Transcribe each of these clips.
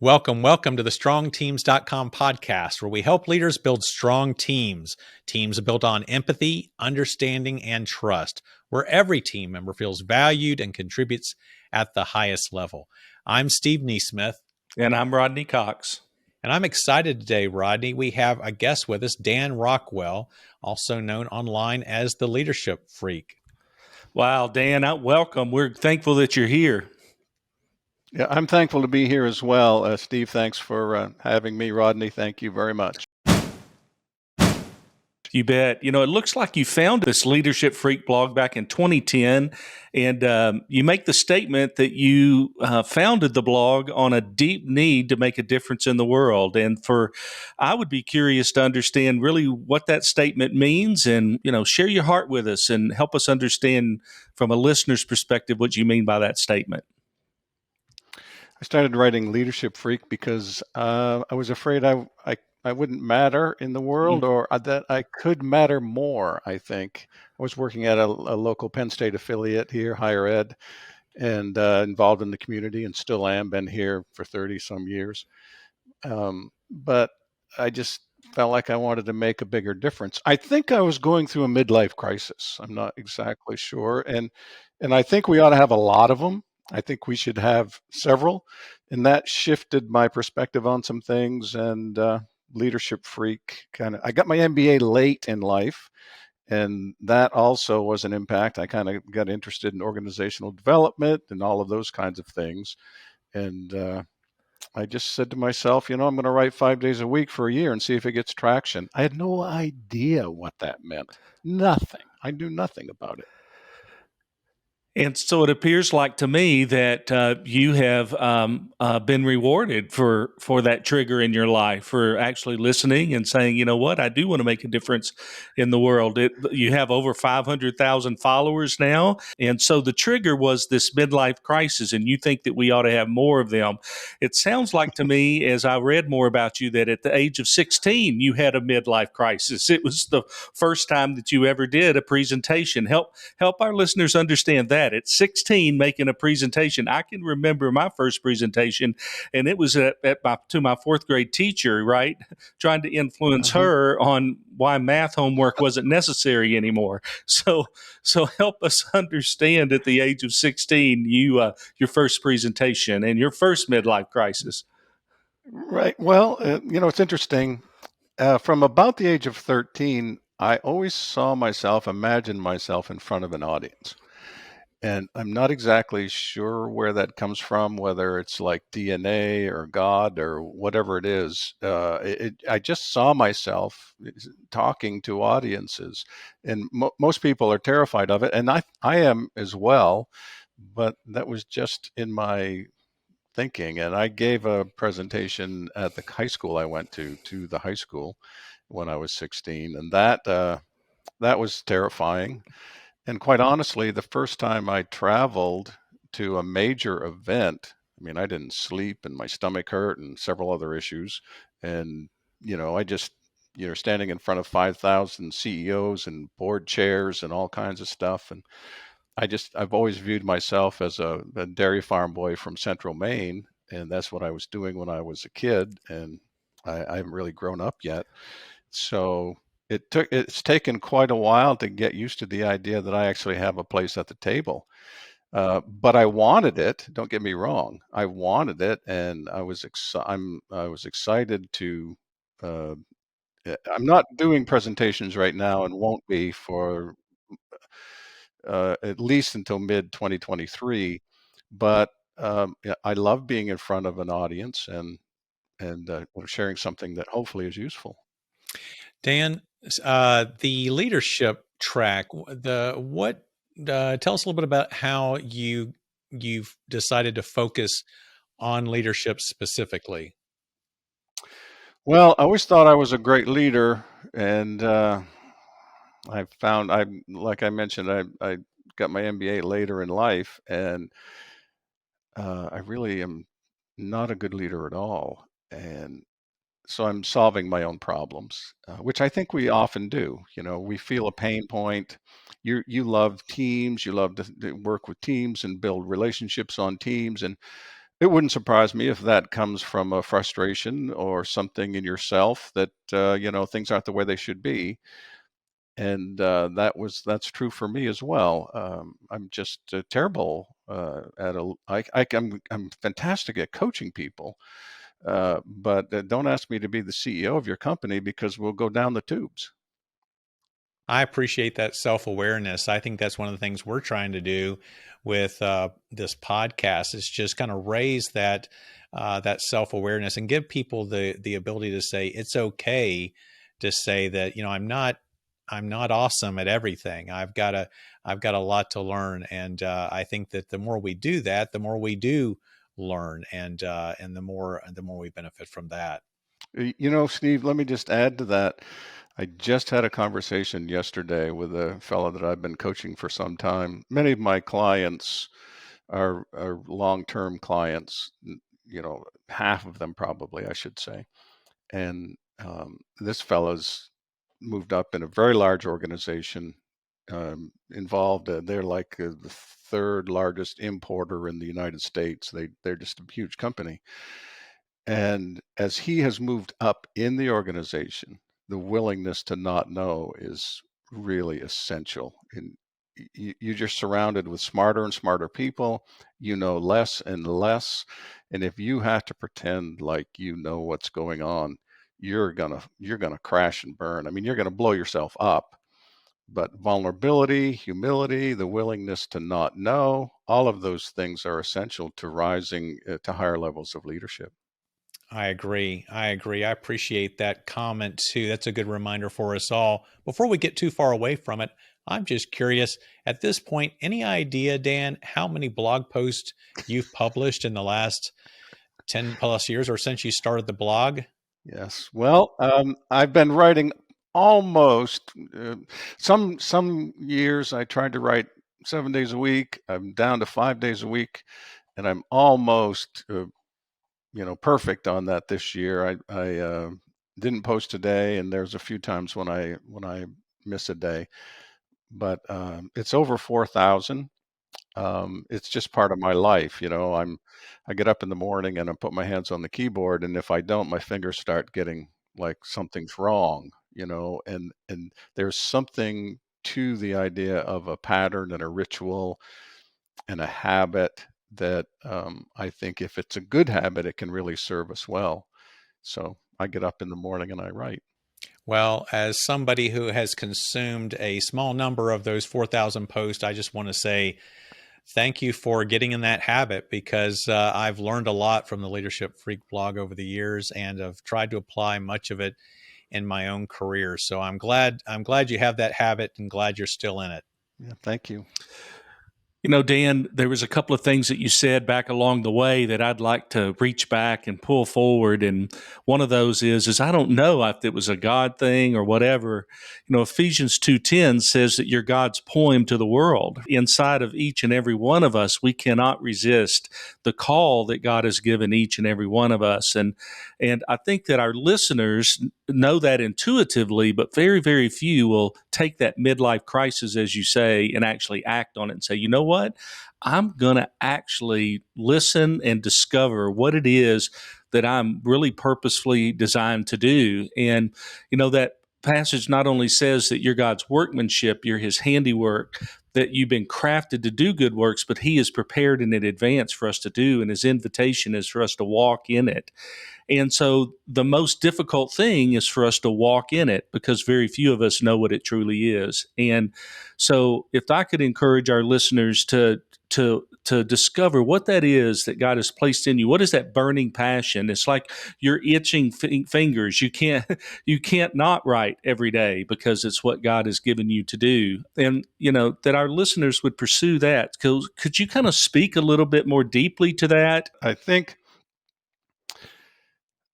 Welcome to the StrongTeams.com podcast, where we help leaders build strong teams. Teams built on empathy, understanding, and trust, where every team member feels valued and contributes at the highest level. I'm Steve NeSmith. And I'm Rodney Cox. And I'm excited today, Rodney. We have a guest with us, Dan Rockwell, also known online as the Leadership Freak. Wow, Dan, welcome. We're thankful that you're here. Yeah, I'm thankful to be here as well. Steve, thanks for having me. Rodney, thank you very much. You bet. You know, it looks like you found this Leadership Freak blog back in 2010, and you make the statement that you founded the blog on a deep need to make a difference in the world. And I would be curious to understand really what that statement means, and share your heart with us and help us understand from a listener's perspective what you mean by that statement. I started writing Leadership Freak because I was afraid I wouldn't matter in the world, or that I could matter more, I think. I was working at a local Penn State affiliate here, higher ed, and involved in the community, and still am, been here for 30 some years. But I just felt like I wanted to make a bigger difference. I think I was going through a midlife crisis. I'm not exactly sure. And I think we ought to have a lot of them. I think we should have several. And that shifted my perspective on some things. And Leadership Freak I got my MBA late in life, and that also was an impact. I kind of got interested in organizational development and all of those kinds of things. And I just said to myself, I'm going to write 5 days a week for a year and see if it gets traction. I had no idea what that meant. Nothing. I knew nothing about it. And so it appears like to me that you have been rewarded for that trigger in your life, for actually listening and saying, you know what, I do want to make a difference in the world. You have over 500,000 followers now. And so the trigger was this midlife crisis, and you think that we ought to have more of them. It sounds like to me, as I read more about you, that at the age of 16, you had a midlife crisis. It was the first time that you ever did a presentation. Help our listeners understand that. At 16, making a presentation. I can remember my first presentation, and it was to my fourth grade teacher, right? Trying to influence her on why math homework wasn't necessary anymore. So help us understand at the age of 16, your first presentation and your first midlife crisis. Right. Well, it's interesting. From about the age of 13, I always imagined myself in front of an audience. And I'm not exactly sure where that comes from, whether it's like DNA or God or whatever it is. I just saw myself talking to audiences, and most people are terrified of it. And I am as well, but that was just in my thinking. And I gave a presentation at the high school I went to the high school when I was 16. And that was terrifying. And quite honestly, the first time I traveled to a major event, I didn't sleep and my stomach hurt and several other issues. And, I just, standing in front of 5,000 CEOs and board chairs and all kinds of stuff. And I've always viewed myself as a dairy farm boy from Central Maine. And that's what I was doing when I was a kid. And I haven't really grown up yet. So it's taken quite a while to get used to the idea that I actually have a place at the table. But I wanted it. Don't get me wrong. I wanted it, and I was excited to. I'm not doing presentations right now, and won't be for at least until mid 2023. But I love being in front of an audience and sharing something that hopefully is useful. Dan, the leadership track, tell us a little bit about how you've decided to focus on leadership specifically. Well, I always thought I was a great leader, and like I mentioned, I got my MBA later in life, and I really am not a good leader at all. And so I'm solving my own problems, which I think we often do. We feel a pain point. You love teams. You love to work with teams and build relationships on teams. And It wouldn't surprise me if that comes from a frustration or something in yourself that, things aren't the way they should be. And that's true for me as well. I'm just terrible I'm fantastic at coaching people, but don't ask me to be the CEO of your company because we'll go down the tubes. I appreciate that self-awareness. I think that's one of the things we're trying to do with this podcast is just kind of raise that self-awareness and give people the ability to say it's okay to say that, I'm not awesome at everything. I've got a lot to learn, and I think that the more we do that, the more we do learn, and the more we benefit from that. Steve, let me just add to that. I just had a conversation yesterday with a fellow that I've been coaching for some time. Many of my clients are long-term clients, half of them probably, I should say. And this fellow's moved up in a very large organization, involved. They're like the third largest importer in the United States. They're just a huge company. And as he has moved up in the organization, the willingness to not know is really essential. And you're just surrounded with smarter and smarter people. You know less and less. And if you have to pretend like you know what's going on, you're gonna crash and burn. I mean, you're gonna blow yourself up. But vulnerability, humility, the willingness to not know, all of those things are essential to rising to higher levels of leadership. I agree. I appreciate that comment too. That's a good reminder for us all. Before we get too far away from it, I'm just curious at this point, any idea, Dan, how many blog posts you've published in the last 10 plus years or since you started the blog? Yes. Well, I've been writing almost some years I tried to write 7 days a week. I'm down to 5 days a week, and I'm almost perfect on that this year. I didn't post today, and there's a few times when I miss a day, but it's over 4,000. It's just part of my life. I get up in the morning and I put my hands on the keyboard, and if I don't, my fingers start getting like something's wrong, and there's something to the idea of a pattern and a ritual and a habit that I think if it's a good habit, it can really serve us well. So I get up in the morning and I write. Well, as somebody who has consumed a small number of those 4,000 posts, I just want to say thank you for getting in that habit, because I've learned a lot from the Leadership Freak blog over the years, and I've tried to apply much of it in my own career. So I'm glad you have that habit, and glad you're still in it. Yeah, thank you. Dan, there was a couple of things that you said back along the way that I'd like to reach back and pull forward. And one of those is I don't know if it was a God thing or whatever. Ephesians 2:10 says that you're God's poem to the world. Inside of each and every one of us, we cannot resist the call that God has given each and every one of us. And I think that our listeners know that intuitively, but very, very few will take that midlife crisis, as you say, and actually act on it and say, you know what? I'm going to actually listen and discover what it is that I'm really purposefully designed to do. And, that passage not only says that you're God's workmanship, you're his handiwork, that you've been crafted to do good works, but he is prepared in advance for us to do. And his invitation is for us to walk in it. And so the most difficult thing is for us to walk in it, because very few of us know what it truly is. And so if I could encourage our listeners to discover what that is that God has placed in you, what is that burning passion? It's like your itching fingers. You can't not write every day because it's what God has given you to do. And, that our listeners would pursue that. Could you kind of speak a little bit more deeply to that? I think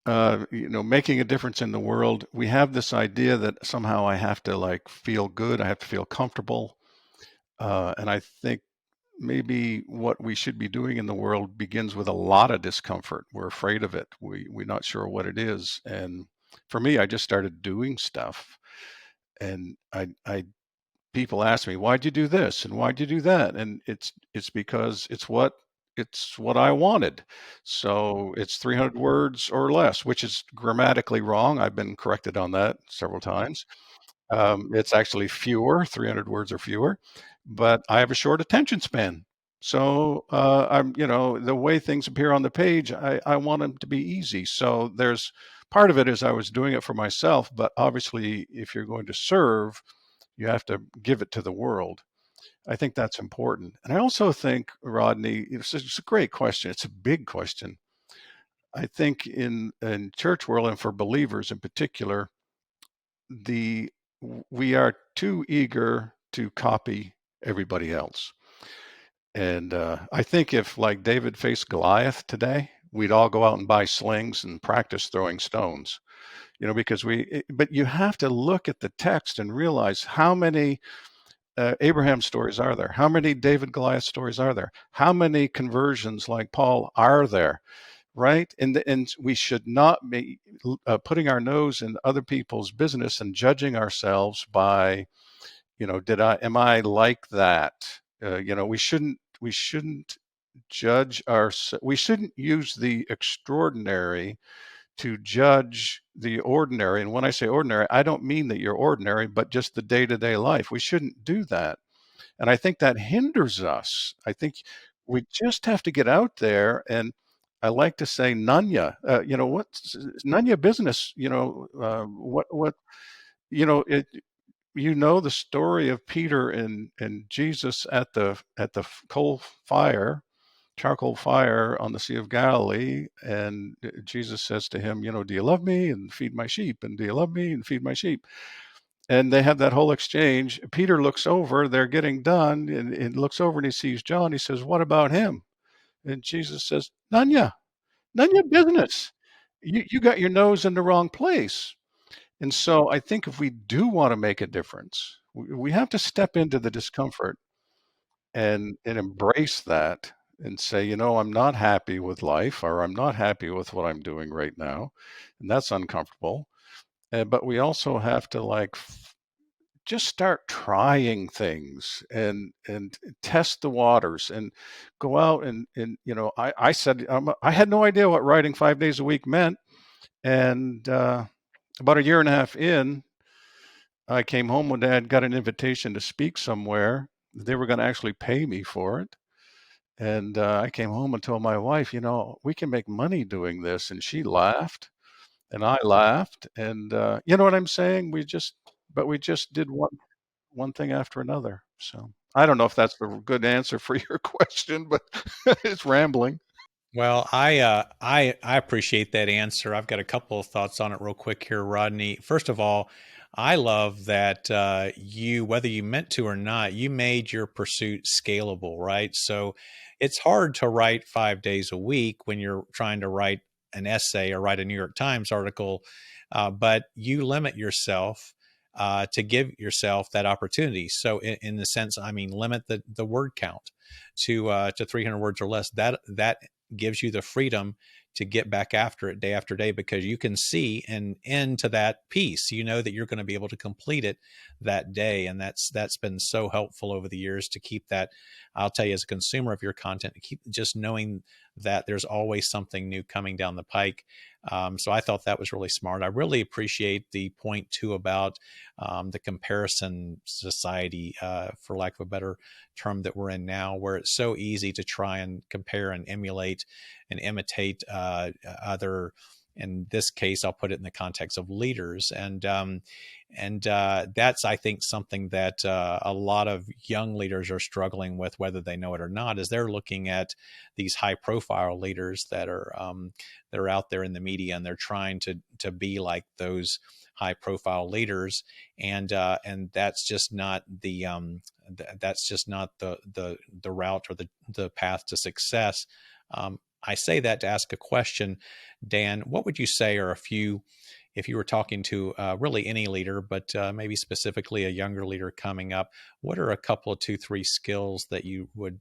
making a difference in the world, we have this idea that somehow I have to feel good, I have to feel comfortable. And I think maybe what we should be doing in the world begins with a lot of discomfort. We're afraid of it. We're not sure what it is. And for me, I just started doing stuff. And people ask me, why'd you do this? And why'd you do that? And it's because it's what it's what I wanted. So it's 300 words or less, which is grammatically wrong. I've been corrected on that several times. It's actually fewer, 300 words or fewer, but I have a short attention span. So the way things appear on the page, I want them to be easy. So there's part of it is I was doing it for myself, but obviously if you're going to serve, you have to give it to the world. I think that's important. And I also think, Rodney, it's a great question. It's a big question. I think in church world and for believers in particular, we are too eager to copy everybody else. And I think if, like David faced Goliath today, we'd all go out and buy slings and practice throwing stones, because but you have to look at the text and realize how many Abraham stories are there? How many David Goliath stories are there? How many conversions like Paul are there? Right? And we should not be putting our nose in other people's business and judging ourselves by, am I like that? We shouldn't judge we shouldn't use the extraordinary to judge the ordinary. And when I say ordinary, I don't mean that you're ordinary, but just the day-to-day life. We shouldn't do that. And I think that hinders us. I think we just have to get out there. And I like to say, Nanya, what's Nanya business? It, the story of Peter and Jesus at the charcoal fire on the Sea of Galilee. And Jesus says to him, do you love me and feed my sheep? And do you love me and feed my sheep? And they have that whole exchange. Peter looks over, they're getting done, and looks over and he sees John. He says, what about him? And Jesus says, none ya business. You got your nose in the wrong place. And so I think if we do want to make a difference, we have to step into the discomfort and embrace that and say, I'm not happy with life, or I'm not happy with what I'm doing right now. And that's uncomfortable. But we also have to just start trying things and test the waters and go out and I said I had no idea what writing 5 days a week meant. And about a year and a half in, I came home one day. I'd got an invitation to speak somewhere. They were going to actually pay me for it. And I came home and told my wife, we can make money doing this. And she laughed and I laughed. And you know what I'm saying? We just did one thing after another. So I don't know if that's the good answer for your question, but it's rambling. Well, I appreciate that answer. I've got a couple of thoughts on it real quick here, Rodney. First of all, I love that you, whether you meant to or not, you made your pursuit scalable, right? So it's hard to write 5 days a week when you're trying to write an essay or write a New York Times article, but you limit yourself to give yourself that opportunity. So in the sense, I mean, limit the word count to 300 words or less. That gives you the freedom to get back after it day after day, because you can see an end to that piece. You know that you're going to be able to complete it that day. And that's been so helpful over the years to keep that. I'll tell you, as a consumer of your content, to keep just knowing that there's always something new coming down the pike. So I thought that was really smart. I really appreciate the point too about the comparison society, for lack of a better term, that we're in now, where it's so easy to try and compare and emulate and imitate other. In this case, I'll put it in the context of leaders, and that's, I think, something that a lot of young leaders are struggling with, whether they know it or not, is they're looking at these high-profile leaders that are out there in the media, and they're trying to be like those high-profile leaders, and that's just not the route or the path to success. I say that to ask a question, Dan. What would you say are a few, if you were talking to really any leader, but maybe specifically a younger leader coming up, what are a couple of 2-3 skills that you would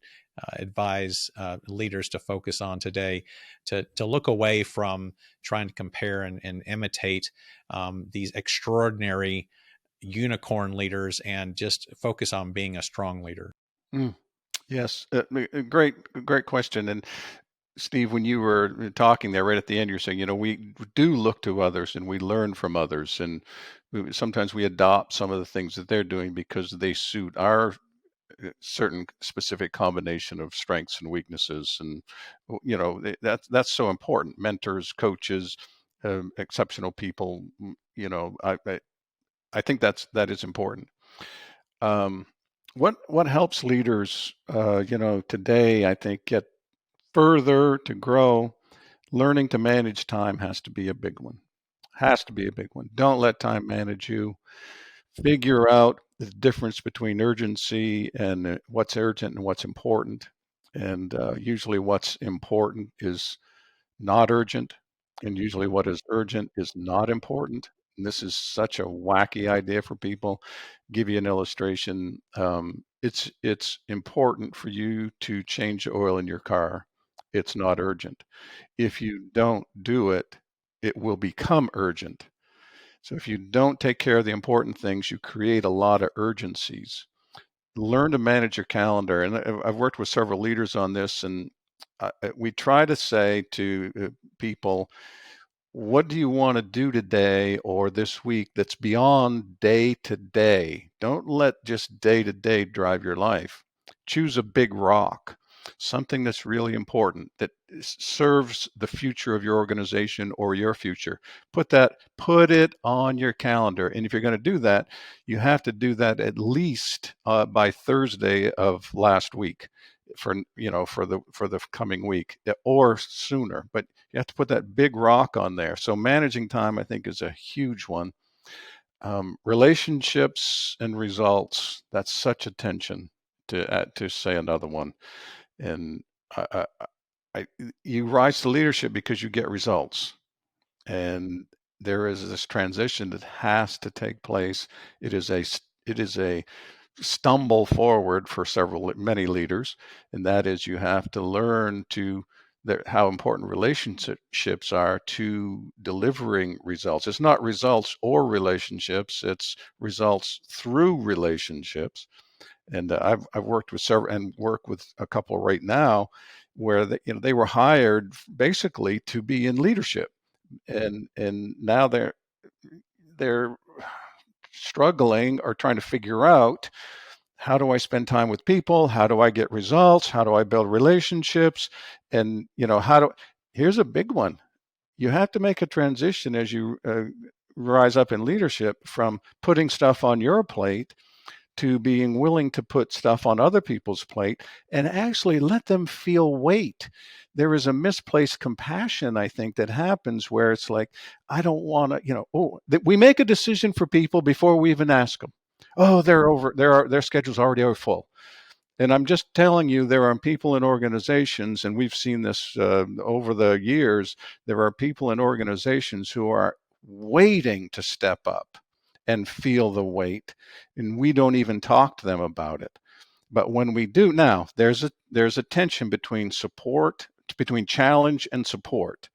advise leaders to focus on today to look away from trying to compare and imitate these extraordinary unicorn leaders and just focus on being a strong leader? Yes, great question. And Steve, when you were talking there right at the end, you're saying, we do look to others and we learn from others, and sometimes we adopt some of the things that they're doing because they suit our certain specific combination of strengths and weaknesses. And that's so important. Mentors, coaches, exceptional people. I think that is important. What helps leaders, today, I think, get further to grow? Learning to manage time has to be a big one. Don't let time manage you. Figure out the difference between urgency and what's urgent and what's important. And usually what's important is not urgent. And usually what is urgent is not important. And this is such a wacky idea for people. Give you an illustration. It's important for you to change the oil in your car. It's not urgent. If you don't do it, it will become urgent. So if you don't take care of the important things, you create a lot of urgencies. Learn to manage your calendar. And I've worked with several leaders on this, and we try to say to people, what do you want to do today or this week that's beyond day to day? Don't let just day to day drive your life. Choose a big rock, something that's really important, that serves the future of your organization or your future. Put it on your calendar. And if you're going to do that, you have to do that at least by Thursday of last week for the coming week, or sooner. But you have to put that big rock on there. So managing time, I think, is a huge one. Relationships and results, that's such a tension, to say another one. And you rise to leadership because you get results. And there is this transition that has to take place. It is a stumble forward for many leaders, and that is, you have to learn how important relationships are to delivering results. It's not results or relationships, it's results through relationships. And I've worked with several, and work with a couple right now, where they were hired basically to be in leadership, and now they're struggling or trying to figure out, how do I spend time with people? How do I get results? How do I build relationships? And here's a big one. You have to make a transition as you rise up in leadership, from putting stuff on your plate to being willing to put stuff on other people's plate and actually let them feel weight. There is a misplaced compassion, I think, that happens, where it's like, I don't want to, we make a decision for people before we even ask them. Oh, their schedule's already full. And I'm just telling you, there are people in organizations, and we've seen this over the years, there are people in organizations who are waiting to step up and feel the weight, and we don't even talk to them about it. But when we do, now there's a tension between challenge and support.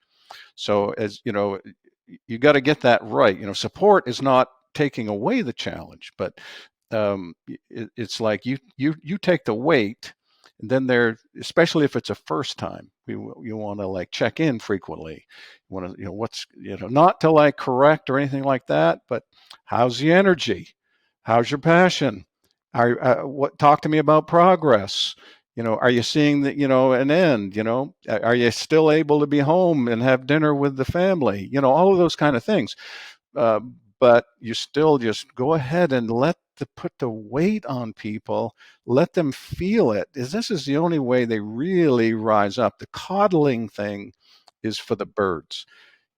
So, as you know, you got to get that right. Support is not taking away the challenge, but it's like you take the weight, and then especially if it's a first time, you want to check in frequently. You want to, what's, not to correct or anything like that, but how's the energy? How's your passion? Talk to me about progress. Are you seeing an end? Are you still able to be home and have dinner with the family? All of those kind of things. But you still just go ahead and put the weight on people, let them feel it. This is the only way they really rise up. The coddling thing is for the birds.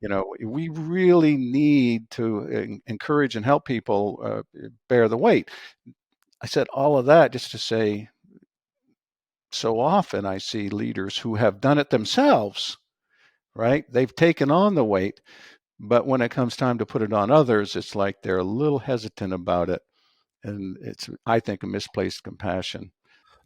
We really need to encourage and help people bear the weight. I said all of that just to say, so often I see leaders who have done it themselves, right? They've taken on the weight, but when it comes time to put it on others, it's like they're a little hesitant about it. And it's, I think, a misplaced compassion.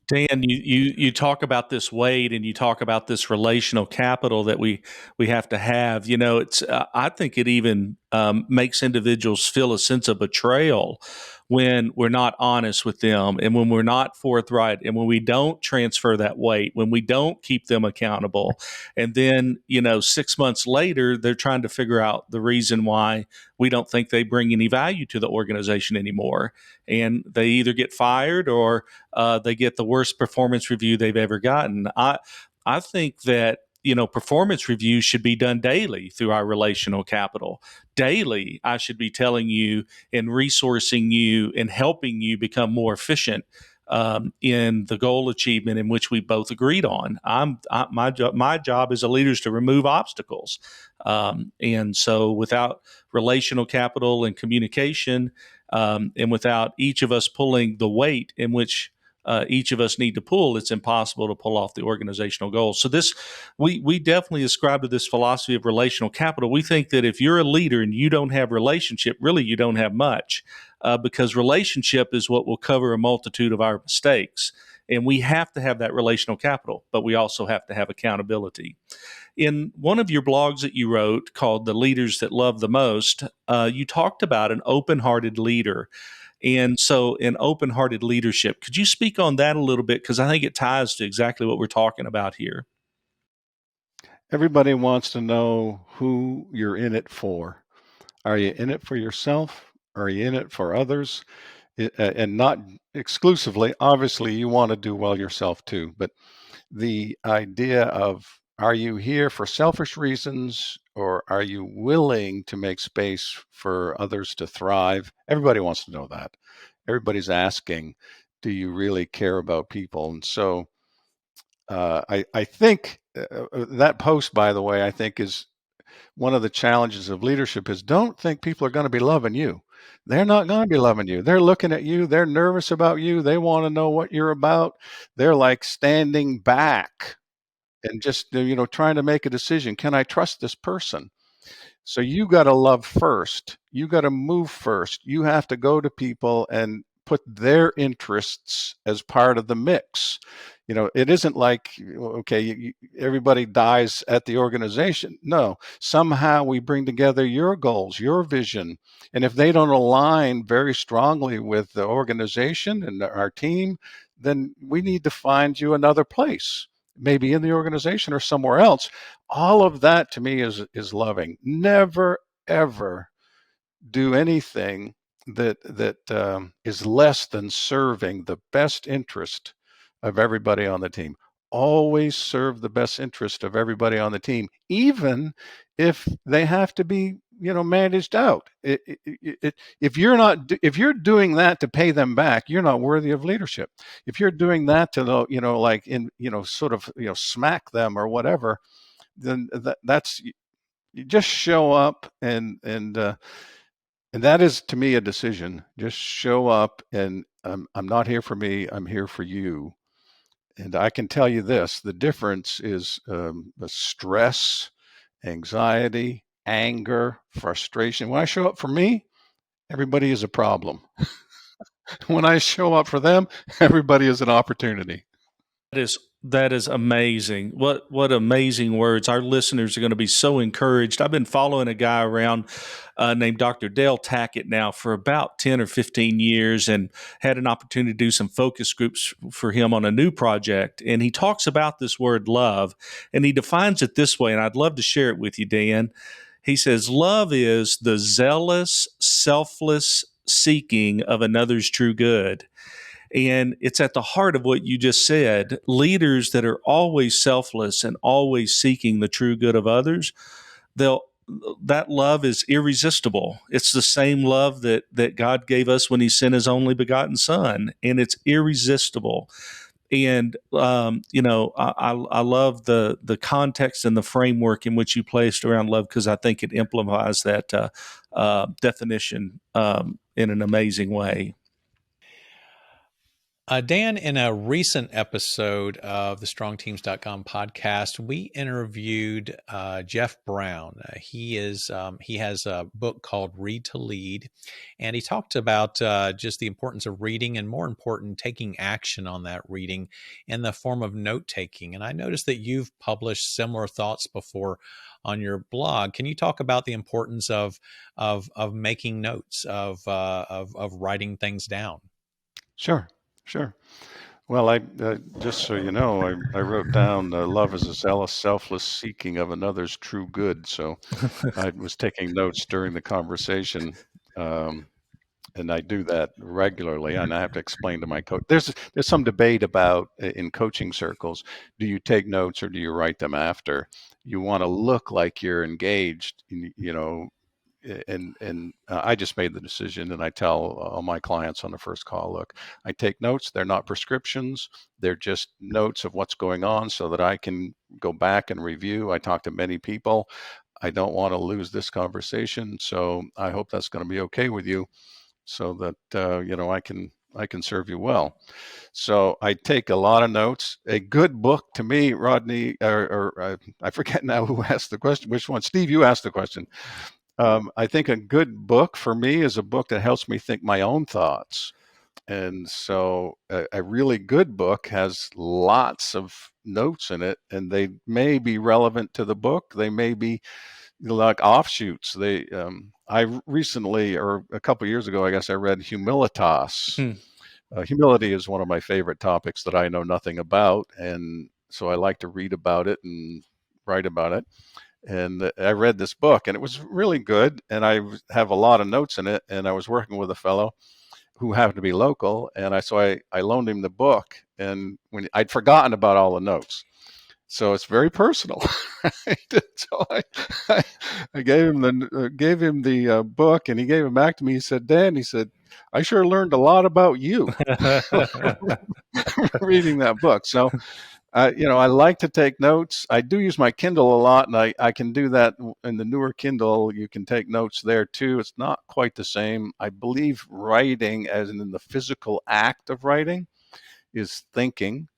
Dan, you talk about this weight, and you talk about this relational capital that we have to have. It's I think it even makes individuals feel a sense of betrayal when we're not honest with them, and when we're not forthright, and when we don't transfer that weight, when we don't keep them accountable. And then, 6 months later, they're trying to figure out the reason why we don't think they bring any value to the organization anymore. And they either get fired or they get the worst performance review they've ever gotten. I think that performance reviews should be done daily through our relational capital. Daily, I should be telling you and resourcing you and helping you become more efficient in the goal achievement in which we both agreed on. My job as a leader is to remove obstacles. And so without relational capital and communication, and without each of us pulling the weight in which each of us need to pull, it's impossible to pull off the organizational goals. So we definitely ascribe to this philosophy of relational capital. We think that if you're a leader and you don't have relationship, really you don't have much, because relationship is what will cover a multitude of our mistakes. And we have to have that relational capital, but we also have to have accountability. In one of your blogs that you wrote called The Leaders That Love the Most, you talked about an open-hearted leader. And so in open-hearted leadership, could you speak on that a little bit? Because I think it ties to exactly what we're talking about here. Everybody wants to know who you're in it for. Are you in it for yourself? Are you in it for others? And not exclusively. Obviously, you want to do well yourself too. But the idea of, are you here for selfish reasons, or are you willing to make space for others to thrive? Everybody wants to know that. Everybody's asking, do you really care about people? And so I think that post, by the way, I think is one of the challenges of leadership is don't think people are going to be loving you. They're not going to be loving you. They're looking at you. They're nervous about you. They want to know what you're about. They're like standing back and just, trying to make a decision. Can I trust this person? So you got to love first. You got to move first. You have to go to people and put their interests as part of the mix. It isn't like, okay, everybody dies at the organization. No, somehow we bring together your goals, your vision. And if they don't align very strongly with the organization and our team, then we need to find you another place, maybe in the organization or somewhere else. All of that to me is loving. Never, ever do anything that is less than serving the best interest of everybody on the team. Always serve the best interest of everybody on the team, even if they have to be, managed out. If you're doing that to pay them back, you're not worthy of leadership. If you're doing that to, smack them or whatever, then that's, you just show up and that is, to me, a decision. Just show up, and I'm not here for me. I'm here for you. And I can tell you this: the difference is the stress, anxiety, anger, frustration. When I show up for me, everybody is a problem. When I show up for them, everybody is an opportunity. That is amazing. What amazing words. Our listeners are going to be so encouraged. I've been following a guy around named Dr. Dale Tackett now for about 10 or 15 years, and had an opportunity to do some focus groups for him on a new project. And he talks about this word love, and he defines it this way, and I'd love to share it with you, Dan. He says, love is the zealous, selfless seeking of another's true good. And it's at the heart of what you just said. Leaders that are always selfless and always seeking the true good of others, that love is irresistible. It's the same love that God gave us when he sent his only begotten son, and it's irresistible. And, I love the context and the framework in which you placed around love, because I think it amplifies that definition in an amazing way. Dan, in a recent episode of the StrongTeams.com podcast, we interviewed Jeff Brown. He has a book called Read to Lead, and he talked about just the importance of reading, and more important, taking action on that reading in the form of note taking. And I noticed that you've published similar thoughts before on your blog. Can you talk about the importance of making notes, of writing things down? Sure. Well, just so you know, I wrote down love is a zealous, selfless seeking of another's true good. So I was taking notes during the conversation, and I do that regularly. And I have to explain to my coach. There's some debate about in coaching circles: do you take notes or do you write them after? You want to look like you're engaged, and I just made the decision, and I tell all my clients on the first call, look, I take notes. They're not prescriptions. They're just notes of what's going on so that I can go back and review. I talk to many people. I don't want to lose this conversation. So I hope that's going to be okay with you, so that, I can serve you well. So I take a lot of notes. A good book to me, Rodney, or I forget now who asked the question, which one? Steve, you asked the question. I think a good book for me is a book that helps me think my own thoughts. And so a really good book has lots of notes in it, and they may be relevant to the book. They may be like offshoots. I recently, or a couple of years ago, I guess I read Humilitas. Humility is one of my favorite topics that I know nothing about. And so I like to read about it and write about it. And I read this book, and it was really good. And I have a lot of notes in it. And I was working with a fellow who happened to be local, and I loaned him the book. And when I'd forgotten about all the notes, so it's very personal. Right? So I gave him the book, and he gave it back to me. He said, Dan, he said, I sure learned a lot about you reading that book. So I like to take notes. I do use my Kindle a lot, and I can do that in the newer Kindle. You can take notes there too. It's not quite the same. I believe writing, as in the physical act of writing, is thinking.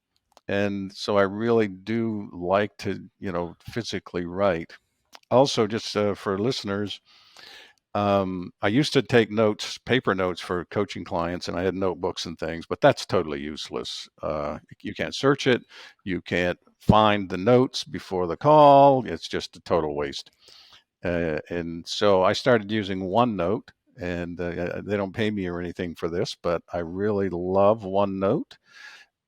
And so I really do like to, physically write. Also, just for listeners, I used to take notes, paper notes for coaching clients, and I had notebooks and things, but that's totally useless. You can't search it. You can't find the notes before the call. It's just a total waste. And so I started using OneNote, and they don't pay me or anything for this, but I really love OneNote.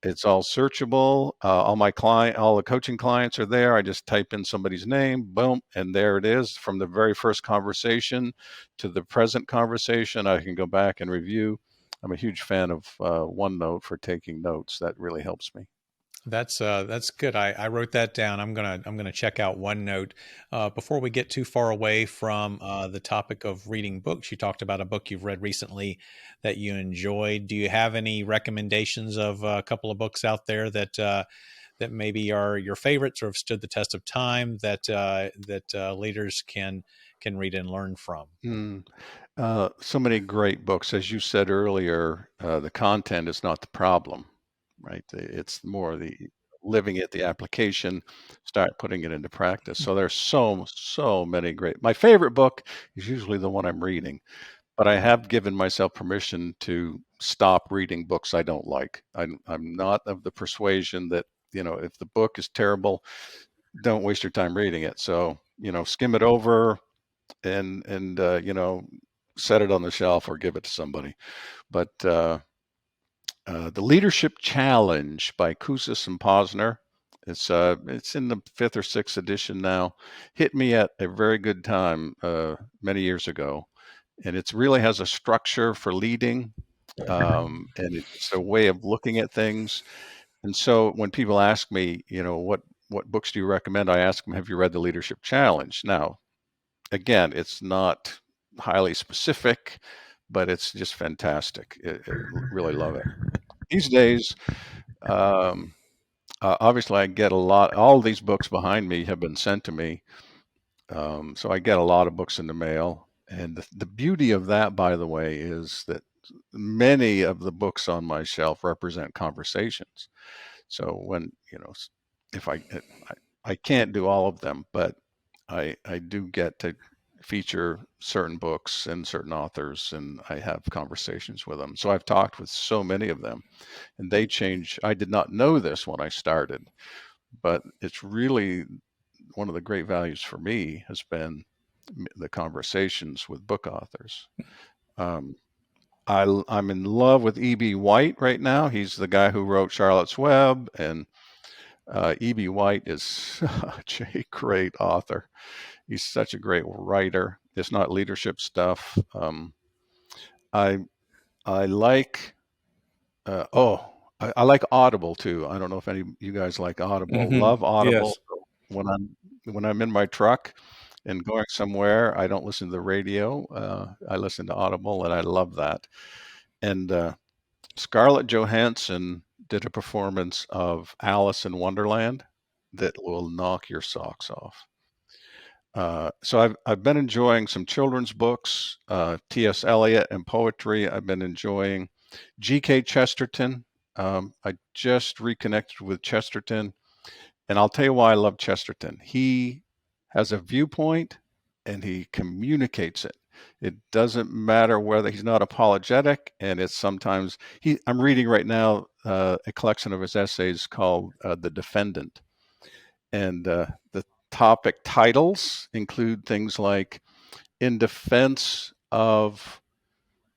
It's all searchable. All the coaching clients are there. I just type in somebody's name, boom, and there it is. From the very first conversation to the present conversation, I can go back and review. I'm a huge fan of OneNote for taking notes. That really helps me. That's good. I wrote that down. I'm gonna check out OneNote. Before we get too far away from the topic of reading books, you talked about a book you've read recently that you enjoyed. Do you have any recommendations of a couple of books out there that maybe are your favorites or have stood the test of time that leaders can read and learn from? So many great books. As you said earlier, the content is not the problem, right? It's more the living it, the application, start putting it into practice. So there's so many great. My favorite book is usually the one I'm reading, but I have given myself permission to stop reading books I don't like. I'm not of the persuasion that, if the book is terrible, don't waste your time reading it. So, skim it over and set it on the shelf or give it to somebody. But the Leadership Challenge by Kouzes and Posner, it's in the 5th or 6th edition now, hit me at a very good time many years ago. And it really has a structure for leading, and it's a way of looking at things. And so when people ask me, what books do you recommend? I ask them, have you read the Leadership Challenge? Now, again, it's not highly specific, but it's just fantastic. Really love it. These days, obviously, I get a lot. All these books behind me have been sent to me, so I get a lot of books in the mail. And the beauty of that, by the way, is that many of the books on my shelf represent conversations. So when if I can't do all of them, but I do get to feature certain books and certain authors, and I have conversations with them. So I've talked with so many of them, and they change. I did not know this when I started, but it's really one of the great values for me has been the conversations with book authors. I'm in love with E.B. White right now. He's the guy who wrote Charlotte's Web, and E.B. White is such a great author. He's such a great writer. It's not leadership stuff. I like I like Audible too. I don't know if any of you guys like Audible. Love Audible. Yes. When I'm in my truck and going somewhere, I don't listen to the radio. I listen to Audible, and I love that. And Scarlett Johansson did a performance of Alice in Wonderland that will knock your socks off. So I've been enjoying some children's books, T.S. Eliot, and poetry. I've been enjoying G.K. Chesterton. I just reconnected with Chesterton, and I'll tell you why I love Chesterton. He has a viewpoint, and he communicates it. It doesn't matter whether he's not apologetic, and it's sometimes I'm reading right now a collection of his essays called The Defendant, and the topic titles include things like "In Defense of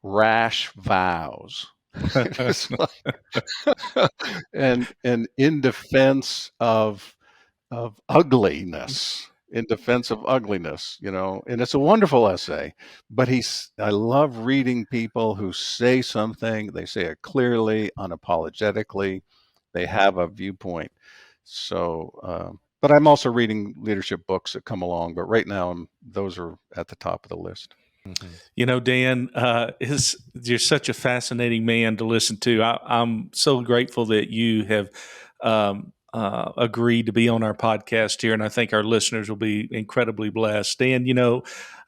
Rash Vows," it's like, and "In Defense of Ugliness." In defense of ugliness, and it's a wonderful essay. But I love reading people who say something. They say it clearly, unapologetically. They have a viewpoint. So, but I'm also reading leadership books that come along. But right now, those are at the top of the list. Dan, you're such a fascinating man to listen to. I'm so grateful that you have agreed to be on our podcast here, and I think our listeners will be incredibly blessed. Dan,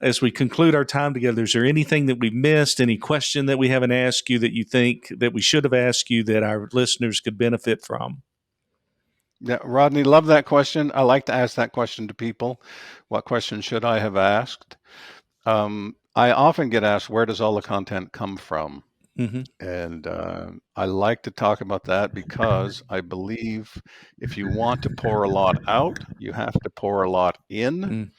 as we conclude our time together, is there anything that we missed, any question that we haven't asked you that you think that we should have asked you that our listeners could benefit from? Yeah, Rodney, love that question. I like to ask that question to people. What question should I have asked? I often get asked, where does all the content come from? And I like to talk about that because I believe if you want to pour a lot out, you have to pour a lot in.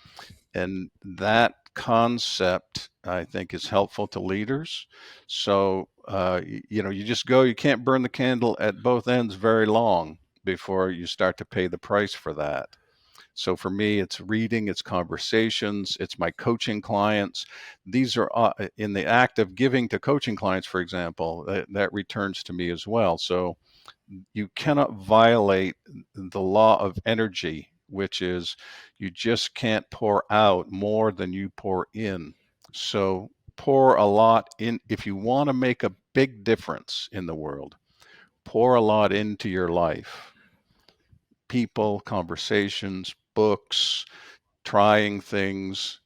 And that concept, I think, is helpful to leaders. So, you just you can't burn the candle at both ends very long before you start to pay the price for that. So for me, it's reading, it's conversations, it's my coaching clients. These are in the act of giving to coaching clients, for example, that returns to me as well. So you cannot violate the law of energy, which is you just can't pour out more than you pour in. So pour a lot in. If you want to make a big difference in the world, pour a lot into your life. People, conversations, books, trying things,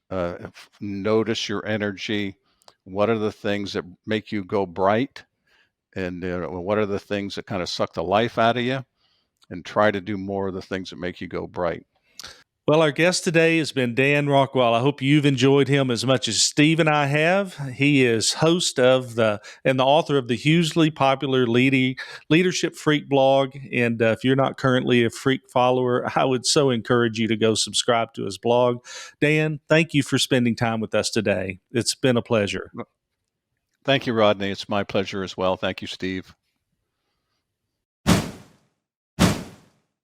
notice your energy. What are the things that make you go bright? And what are the things that kind of suck the life out of you? And try to do more of the things that make you go bright. Well, our guest today has been Dan Rockwell. I hope you've enjoyed him as much as Steve and I have. He is host of and the author of the hugely popular Leadership Freak blog. And if you're not currently a Freak follower, I would so encourage you to go subscribe to his blog. Dan, thank you for spending time with us today. It's been a pleasure. Thank you, Rodney. It's my pleasure as well. Thank you, Steve.